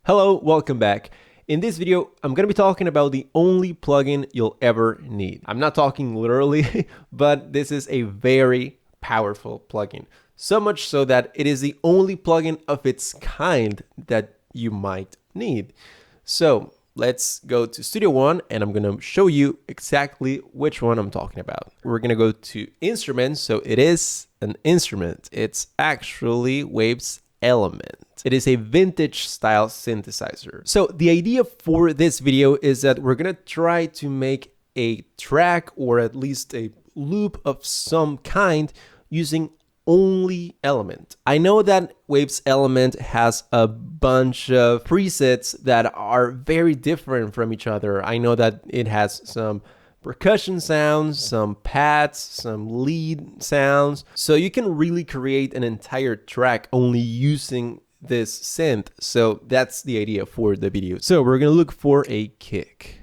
Hello, welcome back. In this video, I'm going to be talking about the only plugin you'll ever need. I'm not talking literally, but this is a very powerful plugin. So much so that it is the only plugin of its kind that you might need. So let's go to Studio One and I'm going to show you exactly which one I'm talking about. We're going to go to Instruments. So it is an instrument. It's actually Waves Element. It is a vintage style synthesizer. So the idea for this video is that we're gonna try to make a track or at least a loop of some kind using only Element. I know that Waves Element has a bunch of presets that are very different from each other. I know that it has some percussion sounds, some pads, some lead sounds. So you can really create an entire track only using this synth. So that's the idea for the video. So we're gonna look for a kick.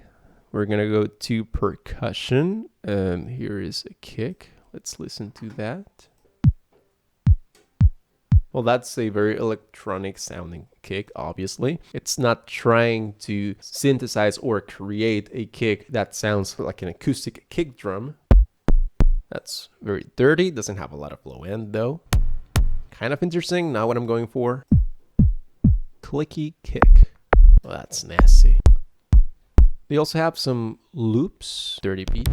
We're gonna go to percussion and here is a kick. Let's listen to that. Well, that's a very electronic sounding kick, obviously. It's not trying to synthesize or create a kick that sounds like an acoustic kick drum. That's very dirty, doesn't have a lot of low end though. Kind of interesting, not what I'm going for. Clicky kick. Well, that's nasty. They also have some loops, dirty beat.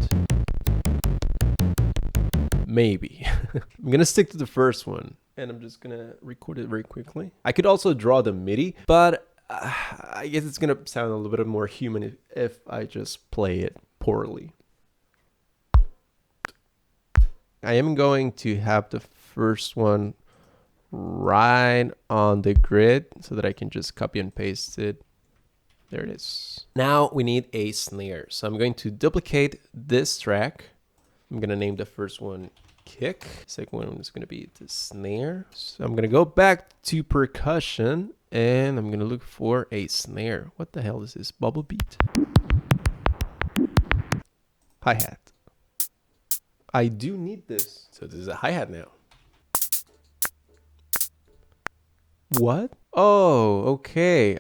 Maybe. I'm gonna stick to the first one. And I'm just gonna record it very quickly. I could also draw the MIDI, but I guess it's gonna sound a little bit more human if I just play it poorly. I am going to have the first one right on the grid so that I can just copy and paste it. There it is. Now we need a snare. So I'm going to duplicate this track. I'm gonna name the first one kick. Second one is going to be the snare. So I'm going to go back to percussion and I'm going to look for a snare. What the hell is this? Bubble beat. Hi-hat. I do need this. So this is a hi-hat now. What? Oh, okay.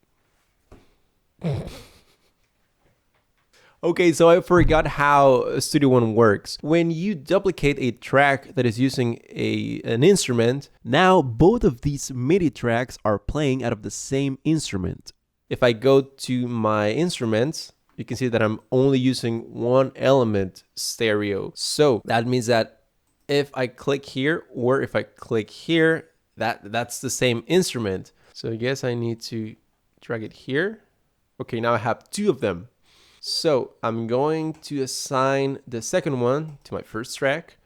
Okay, so I forgot how Studio One works. When you duplicate a track that is using an instrument, now both of these MIDI tracks are playing out of the same instrument. If I go to my instruments, you can see that I'm only using one element stereo. So that means that if I click here or if I click here, that's the same instrument. So I guess I need to drag it here. Okay, now I have two of them. So I'm going to assign the second one to my first track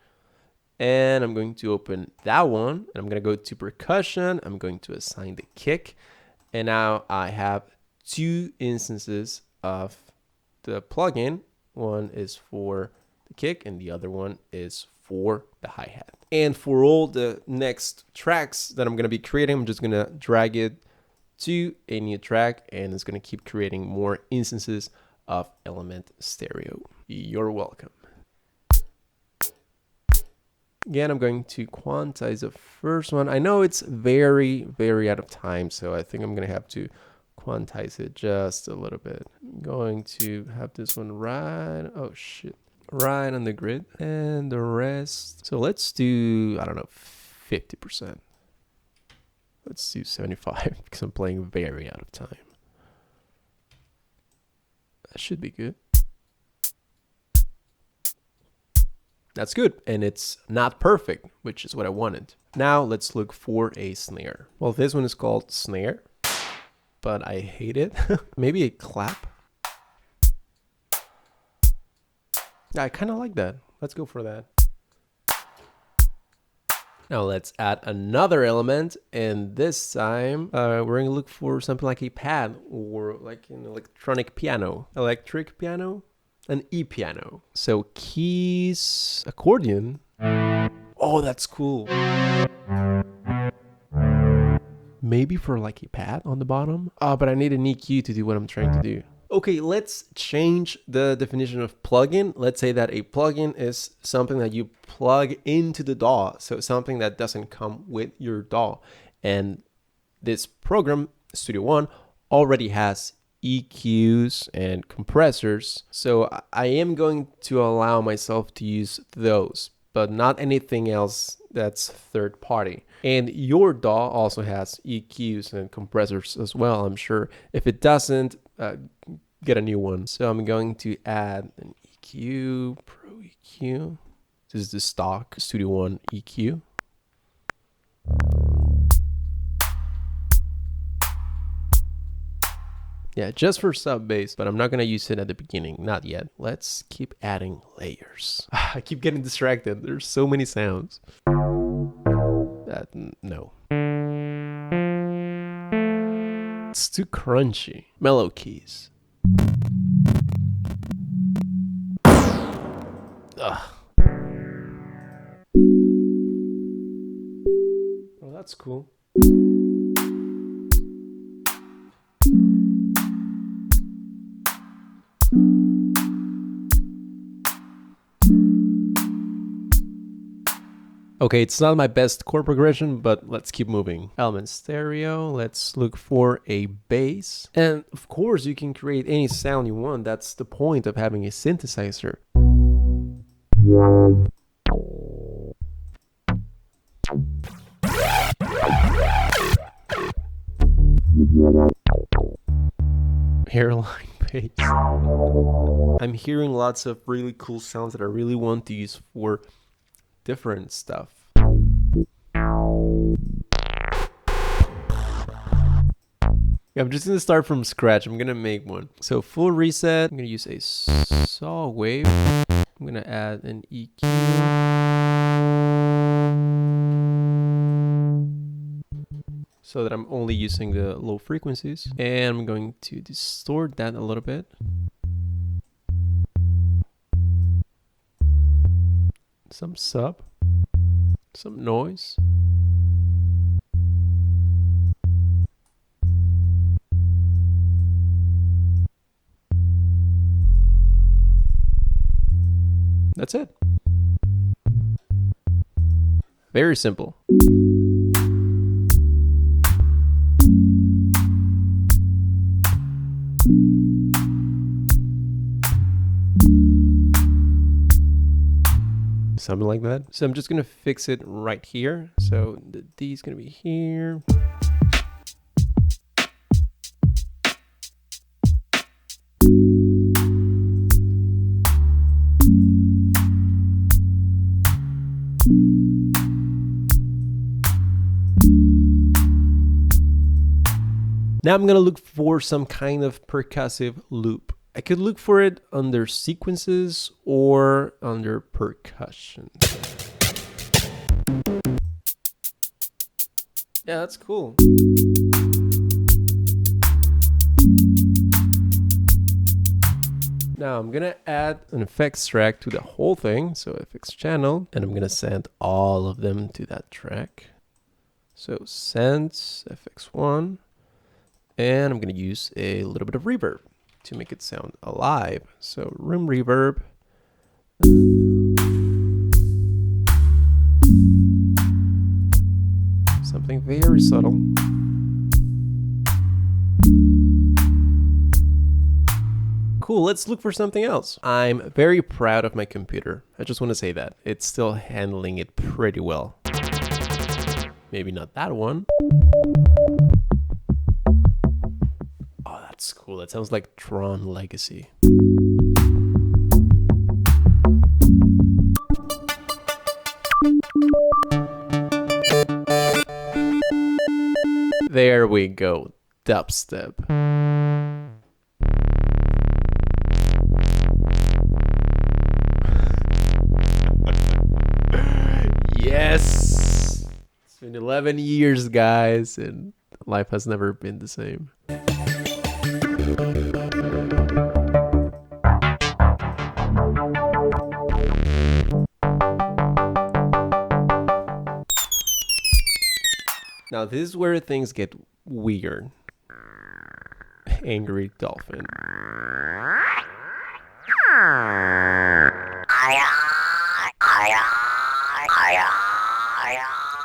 and I'm going to open that one and I'm going to go to percussion. I'm going to assign the kick and now I have two instances of the plugin. One is for the kick and the other one is for the hi-hat. And for all the next tracks that I'm going to be creating, I'm just going to drag it to a new track and it's going to keep creating more instances of Element Stereo. You're welcome. Again, I'm going to quantize the first one. I know it's very, very out of time, so I think I'm going to have to quantize it just a little bit. I'm going to have this one right, oh shit, right on the grid and the rest. So let's do, I don't know, 50%. Let's do 75 because I'm playing very out of time. That should be good. That's good. And it's not perfect, which is what I wanted. Now let's look for a snare. Well, this one is called snare, but I hate it. Maybe a clap. Yeah, I kind of like that. Let's go for that. Now let's add another element, and this time we're going to look for something like a pad or like an electronic piano. Electric piano? An E-piano. So keys, accordion. Oh, that's cool. Maybe for like a pad on the bottom. Oh, but I need an EQ to do what I'm trying to do. Okay, let's change the definition of plugin. Let's say that a plugin is something that you plug into the DAW. So something that doesn't come with your DAW. And this program, Studio One, already has EQs and compressors, so I am going to allow myself to use those, but not anything else that's third party. And your DAW also has EQs and compressors as well, I'm sure. If it doesn't, get a new one. So I'm going to add an EQ, Pro EQ. This is the stock Studio One EQ. Yeah, just for sub bass, but I'm not gonna use it at the beginning, not yet. Let's keep adding layers. I keep getting distracted. There's so many sounds. No. It's too crunchy. Mellow keys. Ugh. Oh, that's cool. Okay, it's not my best chord progression, but let's keep moving. Element stereo, let's look for a bass. And of course, you can create any sound you want. That's the point of having a synthesizer. Hairline bass. I'm hearing lots of really cool sounds that I really want to use for different stuff. Yeah, I'm just gonna start from scratch. I'm gonna make one. So full reset. I'm gonna use a saw wave. I'm gonna add an EQ. So that I'm only using the low frequencies. And I'm going to distort that a little bit. Some sub, some noise. That's it. Very simple. Something like that. So I'm just gonna fix it right here. So the D is gonna be here. Now I'm gonna look for some kind of percussive loop. I could look for it under sequences or under percussion. Yeah, that's cool. Now I'm gonna add an effects track to the whole thing. So effects channel, and I'm gonna send all of them to that track. So send FX1, and I'm gonna use a little bit of reverb to make it sound alive. So room reverb. Something very subtle. Cool, let's look for something else. I'm very proud of my computer. I just want to say that. It's still handling it pretty well. Maybe not that one. That's cool. That sounds like Tron Legacy. There we go. Dubstep. Yes! It's been 11 years, guys, and life has never been the same. Now this is where things get weird. Angry dolphin.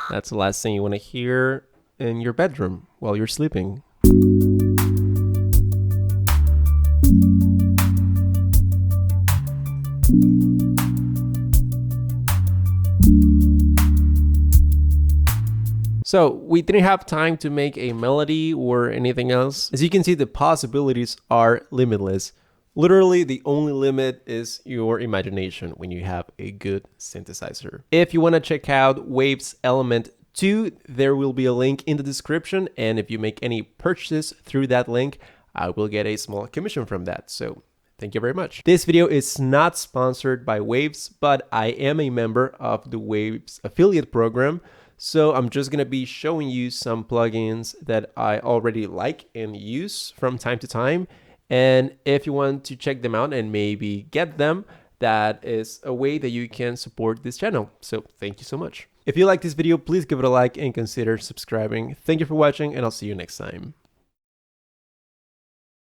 That's the last thing you want to hear in your bedroom while you're sleeping. So we didn't have time to make a melody or anything else. As you can see, the possibilities are limitless. Literally, the only limit is your imagination when you have a good synthesizer. If you want to check out Waves Element 2, there will be a link in the description, and if you make any purchases through that link, I will get a small commission from that. So thank you very much. This video is not sponsored by Waves, but I am a member of the Waves affiliate program. So I'm just going to be showing you some plugins that I already like and use from time to time. And if you want to check them out and maybe get them, that is a way that you can support this channel. So thank you so much. If you like this video, please give it a like and consider subscribing. Thank you for watching, and I'll see you next time.